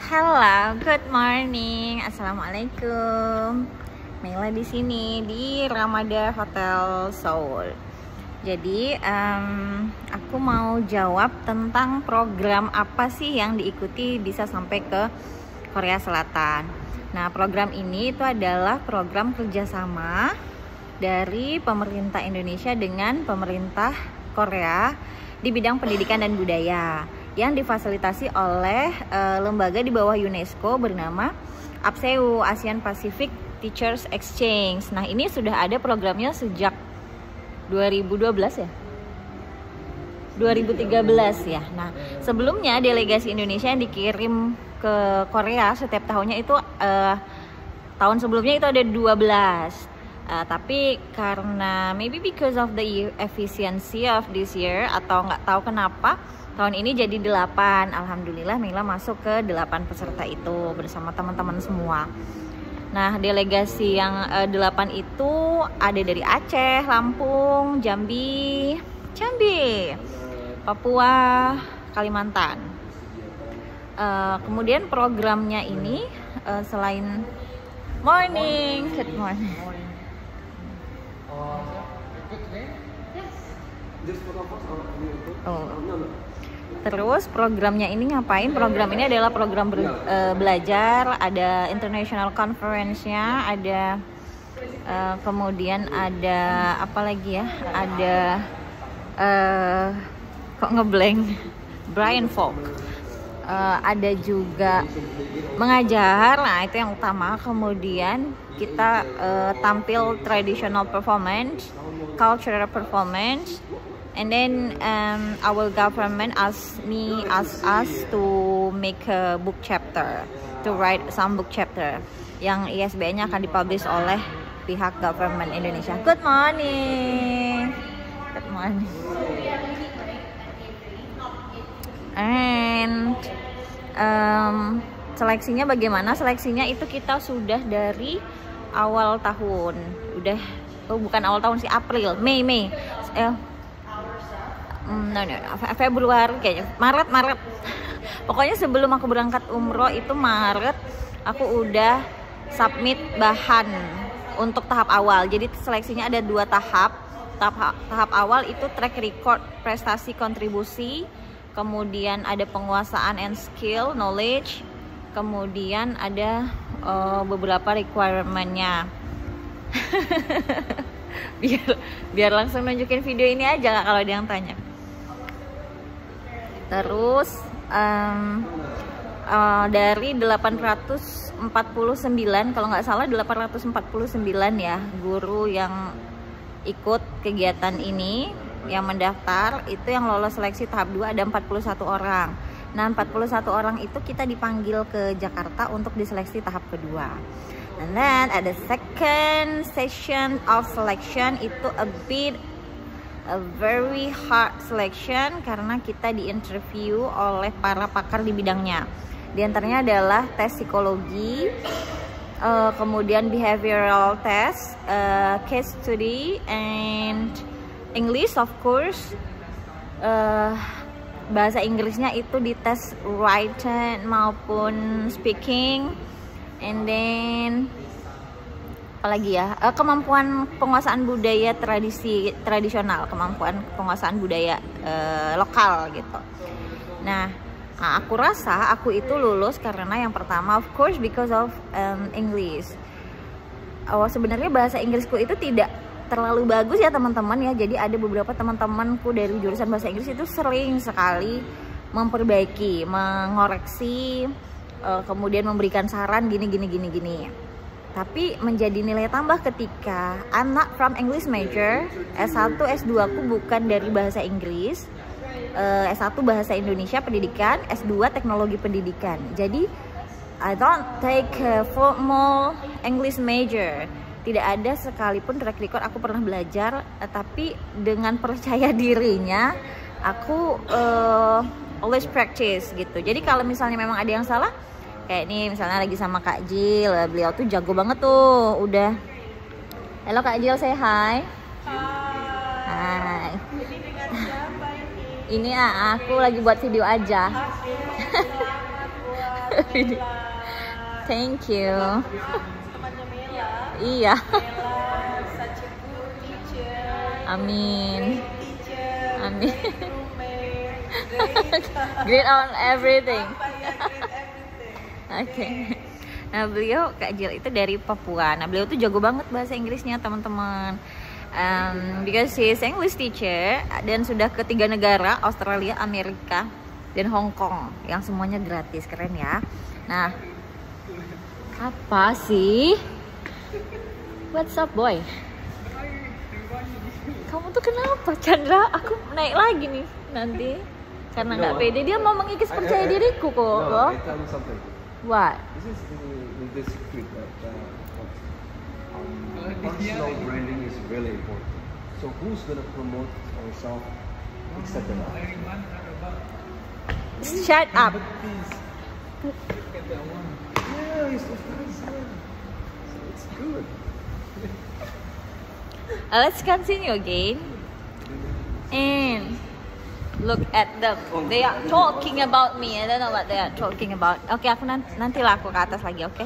Hello, good morning. Assalamualaikum. Mela di sini di Ramada Hotel Seoul. Jadi aku mau jawab tentang program apa sih yang diikuti bisa sampai ke Korea Selatan. Nah, program ini itu adalah program kerjasama dari pemerintah Indonesia dengan pemerintah Korea di bidang pendidikan dan budaya yang difasilitasi oleh lembaga di bawah UNESCO bernama APSEU, Asian Pacific Teachers Exchange. Nah, ini sudah ada programnya sejak 2012 ya? 2013 ya. Nah, sebelumnya delegasi Indonesia yang dikirim ke Korea setiap tahunnya itu tahun sebelumnya itu ada 12. Tapi karena maybe because of the efficiency of this year atau nggak tahu kenapa tahun ini jadi 8. Alhamdulillah Mila masuk ke 8 peserta itu bersama teman-teman semua. Nah, delegasi yang 8 itu ada dari Aceh, Lampung, Jambi, Papua, Kalimantan. Kemudian programnya ini selain good morning. Terus programnya ini ngapain? Program ini adalah program belajar, ada international conference-nya, ada kemudian ada apa lagi ya? Ada kok ngeblank? Brian Folk. Ada juga mengajar, nah itu yang utama. Kemudian kita tampil traditional performance, cultural performance, and then our government asked us to make a book chapter, to write some book chapter yang ISBN-nya akan dipublish oleh pihak government Indonesia. Good morning. Good morning. And seleksinya bagaimana? Seleksinya itu kita sudah dari awal tahun, bukan awal tahun sih, April, Mei, Februari kayaknya, Maret. Pokoknya sebelum aku berangkat umroh itu Maret, aku udah submit bahan untuk tahap awal. Jadi seleksinya ada 2 tahap. Tahap awal itu track record, prestasi, kontribusi. Kemudian ada penguasaan and skill, knowledge. Kemudian ada beberapa requirement-nya. biar langsung nunjukin video ini aja kalau ada yang tanya. Terus dari 849, kalau nggak salah 849 ya guru yang ikut kegiatan ini, yang mendaftar itu, yang lolos seleksi tahap 2 ada 41 orang. Nah, 41 orang itu kita dipanggil ke Jakarta untuk diseleksi tahap kedua. And then ada second session of selection, itu a very hard selection karena kita diinterview oleh para pakar di bidangnya. Di antaranya adalah tes psikologi, kemudian behavioral test, case study, and English of course. Bahasa Inggrisnya itu dites written maupun speaking. And then apalagi ya, kemampuan penguasaan budaya tradisional, kemampuan penguasaan budaya lokal gitu. Nah, aku rasa aku itu lulus karena yang pertama, of course, because of English. Sebenarnya bahasa Inggrisku itu tidak terlalu bagus ya teman-teman ya. Jadi ada beberapa teman-temanku dari jurusan bahasa Inggris itu sering sekali memperbaiki, mengoreksi, kemudian memberikan saran gini. Tapi menjadi nilai tambah ketika I'm not from English major, S1, S2 aku bukan dari bahasa Inggris, S1 bahasa Indonesia pendidikan, S2 teknologi pendidikan. Jadi I don't take a formal English major. Tidak ada sekalipun track record aku pernah belajar, tapi dengan percaya dirinya aku always practice gitu. Jadi kalau misalnya memang ada yang salah, kayak ini misalnya lagi sama Kak Jill, beliau tuh jago banget tuh, udah. Halo Kak Jill, say hi. Hai. Ini dengan siapa ini? Ini aku lagi buat video aja. Oke, selamat buat Thank you. Temannya Mela. Iya. Mela, such a good teacher. Amin. Great teacher. Amin. Great roommate. Great on everything. Apa ya, great everything. Oke. Nah, beliau Kak Jill itu dari Papua. Nah, beliau tuh jago banget bahasa Inggrisnya, teman-teman. Because she is English teacher dan sudah ke 3 negara, Australia, Amerika, dan Hong Kong, yang semuanya gratis. Keren ya. Nah, apa sih? What's up, boy? Kamu tuh kenapa, Chandra? Aku naik lagi nih nanti karena nggak pede. Dia mau mengikis percaya diriku kok. No, I tell you something. What? This is in this street that personal branding is really important. So who's gonna promote ourselves except us? Shut up. Yeah, it's of course. So it's good. Let's continue again. And look at them. They are talking about me. I don't know what they are talking about. Oke, aku nantilah aku ke atas lagi, oke?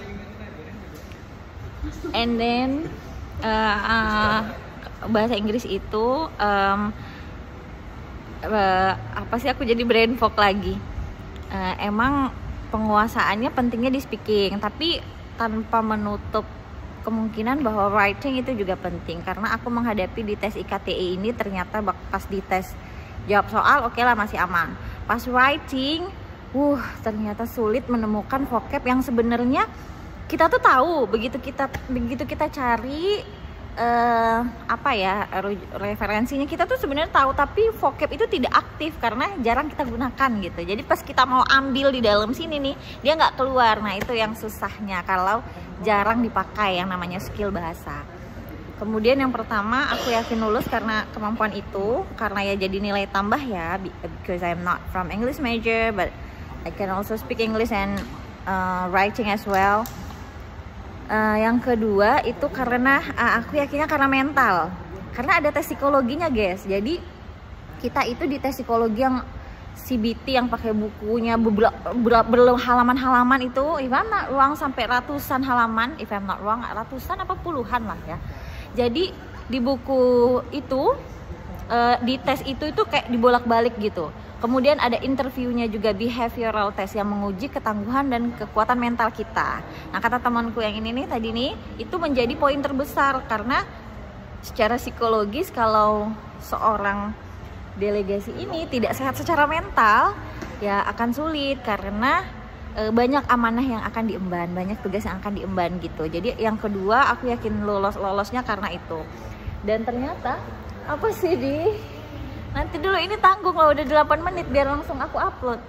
And then bahasa Inggris itu apa sih, aku jadi brain fog lagi. Emang penguasaannya pentingnya di speaking, tapi tanpa menutup kemungkinan bahwa writing itu juga penting. Karena aku menghadapi di tes IKTI ini ternyata pas di tes jawab soal oke lah masih aman. Pas writing, ternyata sulit menemukan vocab yang sebenarnya kita tuh tahu. Begitu kita cari referensinya kita tuh sebenarnya tahu, tapi vocab itu tidak aktif karena jarang kita gunakan gitu. Jadi pas kita mau ambil di dalam sini nih, dia nggak keluar. Nah, itu yang susahnya kalau jarang dipakai yang namanya skill bahasa. Kemudian yang pertama, aku yakin lulus karena kemampuan itu, karena ya jadi nilai tambah ya, because I'm not from English major, but I can also speak English and writing as well. Yang kedua itu karena aku yakinnya karena mental, karena ada tes psikologinya guys. Jadi kita itu di tes psikologi yang CBT yang pakai bukunya berhalaman-halaman itu, gimana ruang sampai ratusan halaman, if I'm not wrong, ratusan apa puluhan lah ya. Jadi di buku itu di tes itu kayak dibolak-balik gitu. Kemudian ada interviewnya juga, behavioral test yang menguji ketangguhan dan kekuatan mental kita. Nah, kata temanku yang ini nih tadi nih, itu menjadi poin terbesar karena secara psikologis kalau seorang delegasi ini tidak sehat secara mental, ya akan sulit karena banyak amanah yang akan diemban, banyak tugas yang akan diemban gitu. Jadi yang kedua aku yakin lolosnya karena itu. Dan ternyata apa sih nanti dulu ini tanggung loh, udah 8 menit biar langsung aku upload.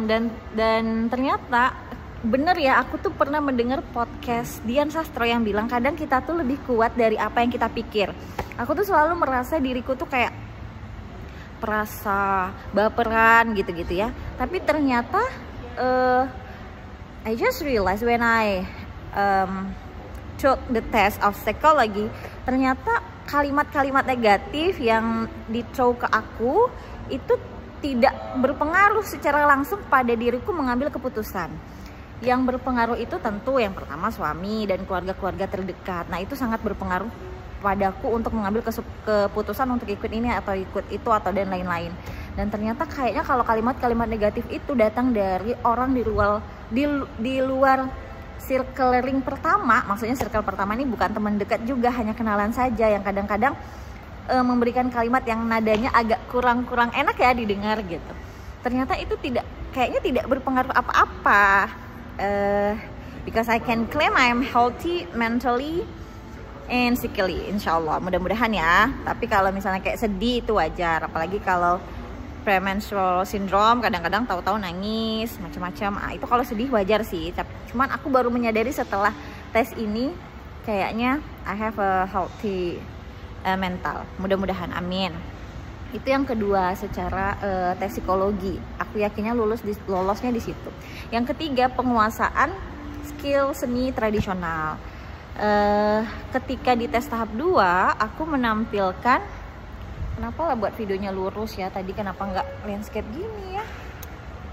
Dan ternyata bener ya, aku tuh pernah mendengar podcast Dian Sastro yang bilang kadang kita tuh lebih kuat dari apa yang kita pikir. Aku tuh selalu merasa diriku tuh kayak perasa baperan gitu-gitu ya. Tapi ternyata I just realized when I took the test of psychology, ternyata kalimat-kalimat negatif yang di-throw ke aku itu tidak berpengaruh secara langsung pada diriku mengambil keputusan. Yang berpengaruh itu tentu yang pertama suami dan keluarga-keluarga terdekat. Nah, itu sangat berpengaruh padaku untuk mengambil keputusan untuk ikut ini atau ikut itu atau dan lain-lain. Dan ternyata kayaknya kalau kalimat-kalimat negatif itu datang dari orang di luar circle ring pertama. Maksudnya circle pertama ini bukan teman dekat juga, hanya kenalan saja yang kadang-kadang memberikan kalimat yang nadanya agak kurang enak ya didengar gitu. Ternyata itu kayaknya tidak berpengaruh apa-apa. Because I can claim I am healthy mentally and physically, insyaallah, mudah-mudahan ya. Tapi kalau misalnya kayak sedih itu wajar, apalagi kalau premenstrual syndrome kadang-kadang tahu-tahu nangis macam-macam. Itu kalau sedih wajar sih. Cuman aku baru menyadari setelah tes ini kayaknya I have a healthy mental. Mudah-mudahan, amin. Itu yang kedua secara tes psikologi. Aku yakinnya lolosnya di situ. Yang ketiga, penguasaan skill seni tradisional. Ketika di tes tahap 2 aku menampilkan, kenapa lah buat videonya lurus ya tadi, kenapa nggak landscape gini ya,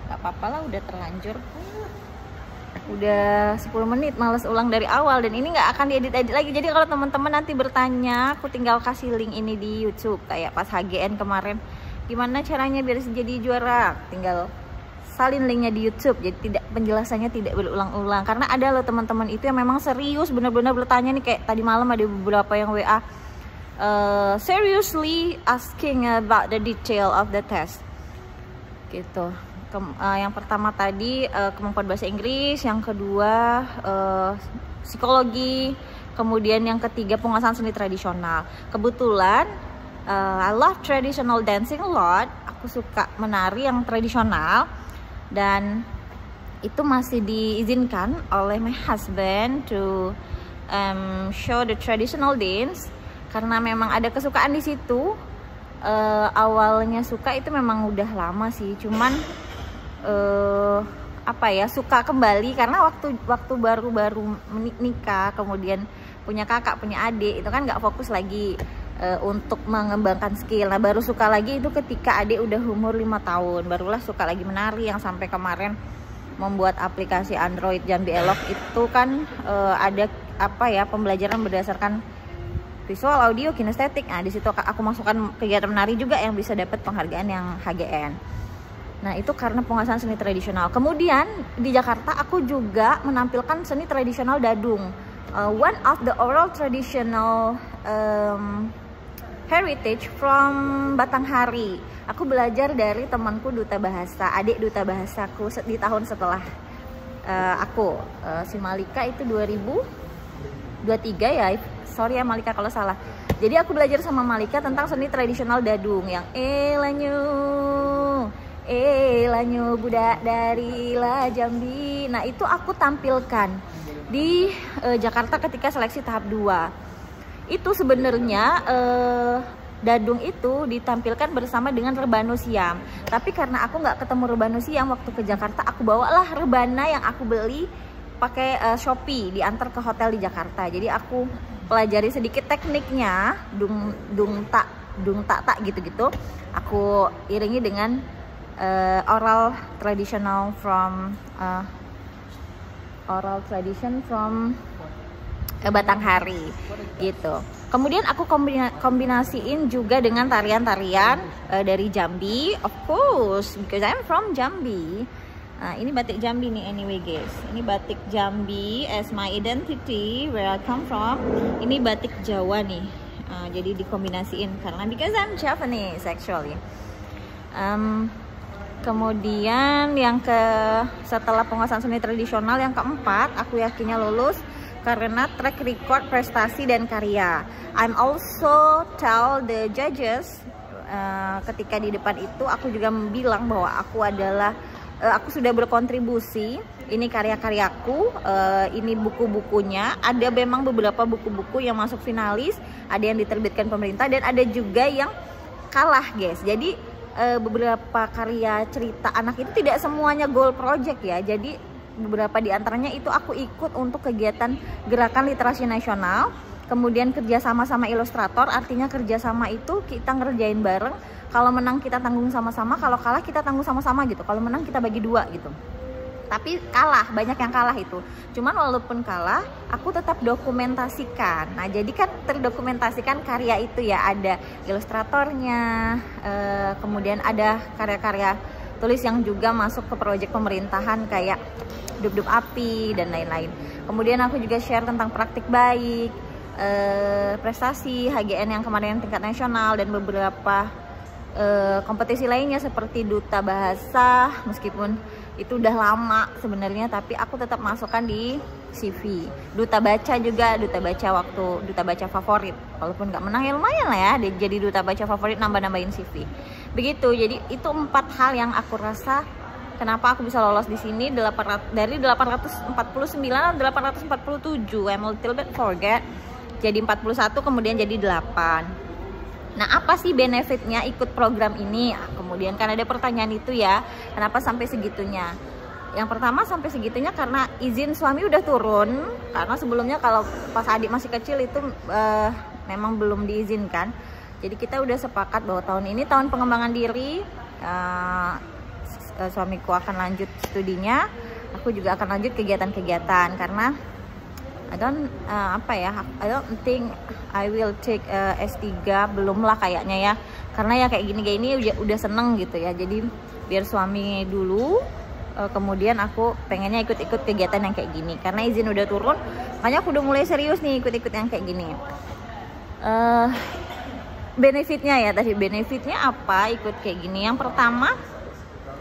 Gak apa-apa lah, udah terlanjur. Udah 10 menit, males ulang dari awal. Dan ini nggak akan diedit-edit lagi. Jadi kalau teman-teman nanti bertanya, aku tinggal kasih link ini di YouTube. Kayak pas HGN kemarin, gimana caranya biar jadi juara, tinggal salin linknya di YouTube. Jadi penjelasannya tidak berulang-ulang. Karena ada loh teman-teman itu yang memang serius, benar-benar bertanya nih. Kayak tadi malam ada beberapa yang WA seriously asking about the detail of the test gitu. Yang pertama tadi kemampuan bahasa Inggris, yang kedua psikologi, kemudian yang ketiga penguasaan seni tradisional. Kebetulan I love traditional dancing a lot. Aku suka menari yang tradisional, dan itu masih diizinkan oleh my husband to show the traditional dance karena memang ada kesukaan di situ. Awalnya suka itu memang udah lama sih, cuman apa ya, suka kembali karena waktu baru-baru nikah, kemudian punya kakak, punya adik, itu kan nggak fokus lagi untuk mengembangkan skill. Nah, baru suka lagi itu ketika adik udah umur 5 tahun, barulah suka lagi menari, yang sampai kemarin membuat aplikasi Android Jambi Elok itu kan ada apa ya, pembelajaran berdasarkan visual, audio, kinestetik. Nah, di situ aku masukkan kegiatan menari juga yang bisa dapat penghargaan yang HGN. Nah, itu karena penguasaan seni tradisional. Kemudian di Jakarta aku juga menampilkan seni tradisional Dadung. One of the oral traditional heritage from Batanghari. Aku belajar dari temanku duta bahasa, adik duta bahasaku di tahun setelah aku. Si Malika itu 2023 ya. Sorry ya Malika kalau salah. Jadi aku belajar sama Malika tentang seni tradisional Dadung yang Elanyo budak dari La Jambi. Nah, itu aku tampilkan di Jakarta ketika seleksi tahap 2. Itu sebenarnya Dadung itu ditampilkan bersama dengan rebano siam. Tapi karena aku nggak ketemu rebano siam waktu ke Jakarta, aku bawalah rebana yang aku beli pakai Shopee, diantar ke hotel di Jakarta. Jadi aku pelajari sedikit tekniknya, dung tak gitu-gitu. Aku iringi dengan oral tradition from Batanghari gitu. Kemudian aku kombinasiin juga dengan tarian-tarian dari Jambi, of course, because I'm from Jambi. Nah, ini batik Jambi nih anyway guys. Ini batik Jambi as my identity, where I come from. Ini batik Jawa nih. Jadi dikombinasiin karena because I'm Japanese actually. Kemudian yang setelah penguasaan seni tradisional, yang keempat, aku yakinnya lulus karena track record prestasi dan karya. I'm also tell the judges ketika di depan itu, aku juga bilang bahwa aku sudah berkontribusi. Ini karya-karyaku, ini buku-bukunya. Ada memang beberapa buku-buku yang masuk finalis, ada yang diterbitkan pemerintah, dan ada juga yang kalah guys. Jadi beberapa karya cerita anak itu tidak semuanya goal project ya. Jadi beberapa di antaranya itu aku ikut untuk kegiatan gerakan literasi nasional. Kemudian kerjasama sama ilustrator, artinya kerjasama itu kita ngerjain bareng. Kalau menang kita tanggung sama-sama, kalau kalah kita tanggung sama-sama gitu. Kalau menang kita bagi 2 gitu. Tapi kalah, banyak yang kalah itu. Cuman walaupun kalah, aku tetap dokumentasikan. Nah, jadi kan terdokumentasikan karya itu ya, ada ilustratornya, kemudian ada karya-karya tulis yang juga masuk ke proyek pemerintahan kayak Dub-Dub Api dan lain-lain. Kemudian aku juga share tentang praktik baik, prestasi HGN yang kemarin tingkat nasional, dan beberapa kompetisi lainnya seperti duta bahasa, meskipun itu udah lama sebenarnya, tapi aku tetap masukkan di CV. Duta baca juga, duta baca favorit, walaupun nggak menang ya lumayan lah ya, jadi duta baca favorit, nambah-nambahin CV begitu. Jadi itu 4 hal yang aku rasa kenapa aku bisa lolos di sini. Dari 849 atau 847, I'm a little bit forget, jadi 41, kemudian jadi 8. Nah, apa sih benefitnya ikut program ini? Nah, kemudian kan ada pertanyaan itu ya, kenapa sampai segitunya? Yang pertama sampai segitunya karena izin suami udah turun. Karena sebelumnya kalau pas adik masih kecil itu memang belum diizinkan. Jadi kita udah sepakat bahwa tahun ini tahun pengembangan diri. suamiku akan lanjut studinya, aku juga akan lanjut kegiatan-kegiatan, karena I don't think I will take S3, belum lah kayaknya ya, karena ya kayak gini udah seneng gitu ya. Jadi biar suami dulu, kemudian aku pengennya ikut-ikut kegiatan yang kayak gini, karena izin udah turun, makanya aku udah mulai serius nih ikut-ikut yang kayak gini. Benefitnya ya, tadi benefitnya apa ikut kayak gini? Yang pertama,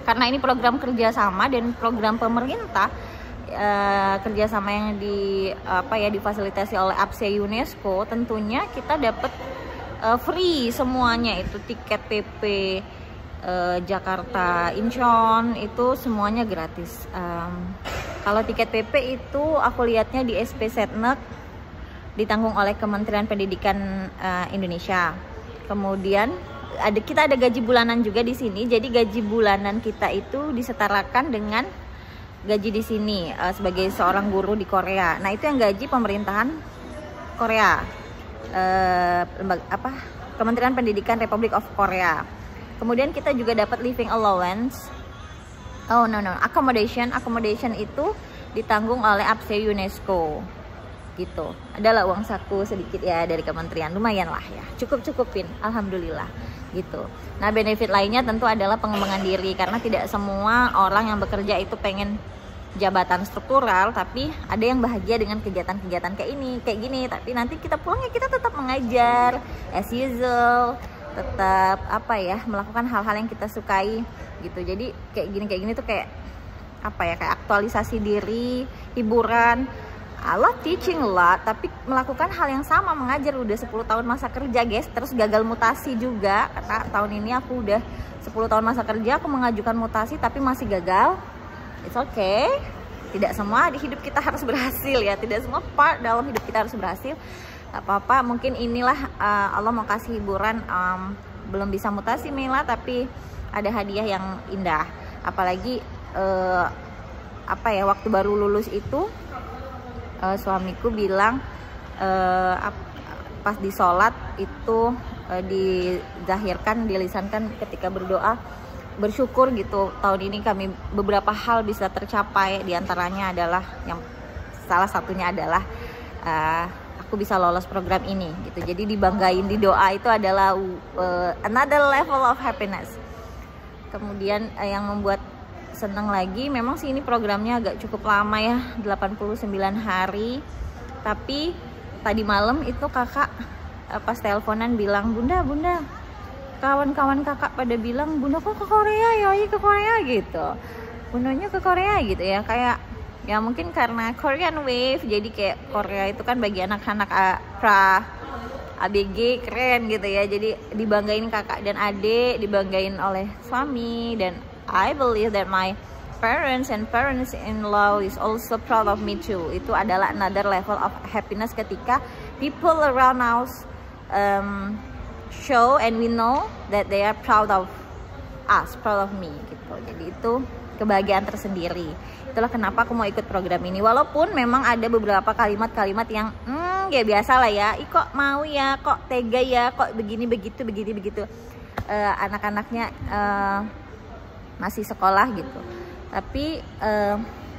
karena ini program kerjasama dan program pemerintah, kerjasama yang difasilitasi oleh APSE UNESCO, tentunya kita dapat free semuanya, itu tiket PP Jakarta Incheon itu semuanya gratis. Kalau tiket PP itu aku lihatnya di SP Setnek ditanggung oleh Kementerian Pendidikan Indonesia. Kemudian kita ada gaji bulanan juga di sini, jadi gaji bulanan kita itu disetarakan dengan gaji di sini sebagai seorang guru di Korea. Nah, itu yang gaji pemerintahan Korea, Kementerian Pendidikan Republik of Korea. Kemudian kita juga dapat living allowance. Accommodation itu ditanggung oleh APSE UNESCO gitu. Adalah uang saku sedikit ya dari kementerian, lumayan lah ya, cukupin, alhamdulillah gitu. Nah, benefit lainnya tentu adalah pengembangan diri, karena tidak semua orang yang bekerja itu pengen jabatan struktural, tapi ada yang bahagia dengan kegiatan-kegiatan kayak gini. Tapi nanti kita pulang ya kita tetap mengajar as usual, tetap melakukan hal-hal yang kita sukai gitu. Jadi kayak gini tuh kayak kayak aktualisasi diri, hiburan. I love teaching a lot, tapi melakukan hal yang sama, mengajar udah 10 tahun masa kerja guys, terus gagal mutasi juga, karena tahun ini aku udah 10 tahun masa kerja, aku mengajukan mutasi tapi masih gagal. It's okay, tidak semua di hidup kita harus berhasil ya, tidak semua part dalam hidup kita harus berhasil. Gak apa-apa, mungkin inilah Allah mau kasih hiburan. Belum bisa mutasi Mila, tapi ada hadiah yang indah. Apalagi waktu baru lulus itu suamiku bilang pas di sholat itu dilisankan ketika berdoa, bersyukur gitu, tahun ini kami beberapa hal bisa tercapai, diantaranya adalah salah satunya adalah aku bisa lolos program ini gitu. Jadi dibanggain di doa itu adalah another level of happiness. Kemudian yang membuat senang lagi, memang sih ini programnya agak cukup lama ya, 89 hari. Tapi tadi malam itu kakak pas teleponan bilang, Bunda, kawan-kawan kakak pada bilang, Bunda kok ke Korea ya, ke Korea gitu. Bundanya ke Korea gitu ya, kayak ya mungkin karena Korean Wave, jadi kayak Korea itu kan bagi anak-anak pra ABG keren gitu ya. Jadi dibanggain kakak dan adik, dibanggain oleh suami, dan I believe that my parents and parents-in-law is also proud of me too. Itu adalah another level of happiness ketika people around us show and we know that they are proud of us, proud of me gitu. Jadi itu kebahagiaan tersendiri. Itulah kenapa aku mau ikut program ini. Walaupun memang ada beberapa kalimat-kalimat yang ya biasa lah ya, kok mau ya, kok tega ya, kok begini begitu. Anak-anaknya masih sekolah gitu. Tapi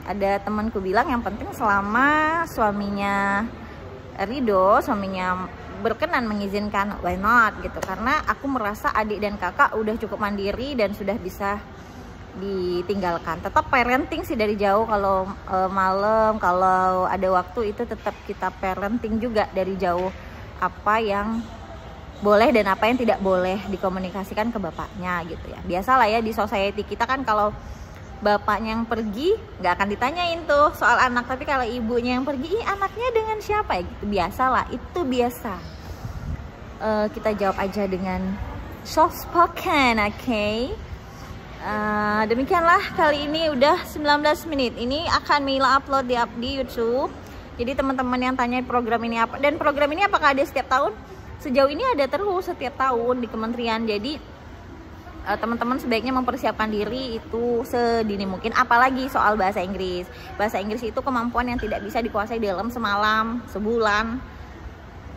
ada temanku bilang yang penting selama suaminya ridho, suaminya berkenan mengizinkan, why not gitu. Karena aku merasa adik dan kakak udah cukup mandiri dan sudah bisa ditinggalkan. Tetap parenting sih dari jauh, kalau malam, kalau ada waktu itu tetap kita parenting juga dari jauh, apa yang boleh dan apa yang tidak boleh dikomunikasikan ke bapaknya gitu ya. Biasalah ya di society kita kan, kalau bapaknya yang pergi nggak akan ditanyain tuh soal anak, tapi kalau ibunya yang pergi, anaknya dengan siapa ya gitu. Biasalah, itu biasa. Kita jawab aja dengan soft spoken, okay? Demikianlah kali ini, udah 19 menit. Ini akan Mila upload di YouTube. Jadi teman-teman yang tanya program ini apa, dan program ini apakah ada setiap tahun? Sejauh ini ada terus setiap tahun di kementerian. Jadi teman-teman sebaiknya mempersiapkan diri itu sedini mungkin. Apalagi soal bahasa Inggris. Bahasa Inggris itu kemampuan yang tidak bisa dikuasai dalam semalam, sebulan,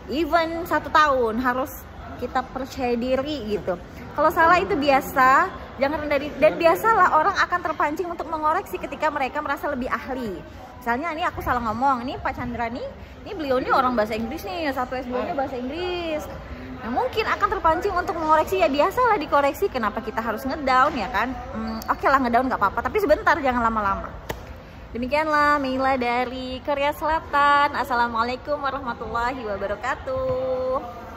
even 1 tahun. Harus kita percaya diri gitu. Kalau salah itu biasa, Jangan rendah diri. Dan biasalah orang akan terpancing untuk mengoreksi ketika mereka merasa lebih ahli. Misalnya ini aku salah ngomong, ini Pak Chandra nih, ini beliau nih orang bahasa Inggris nih, satu S2-nya bahasa Inggris. Nah, mungkin akan terpancing untuk mengoreksi, ya biasalah dikoreksi. Kenapa kita harus ngedown ya kan? Oke lah ngedown nggak apa-apa, tapi sebentar, jangan lama-lama. Demikianlah Mila dari Korea Selatan. Assalamualaikum warahmatullahi wabarakatuh.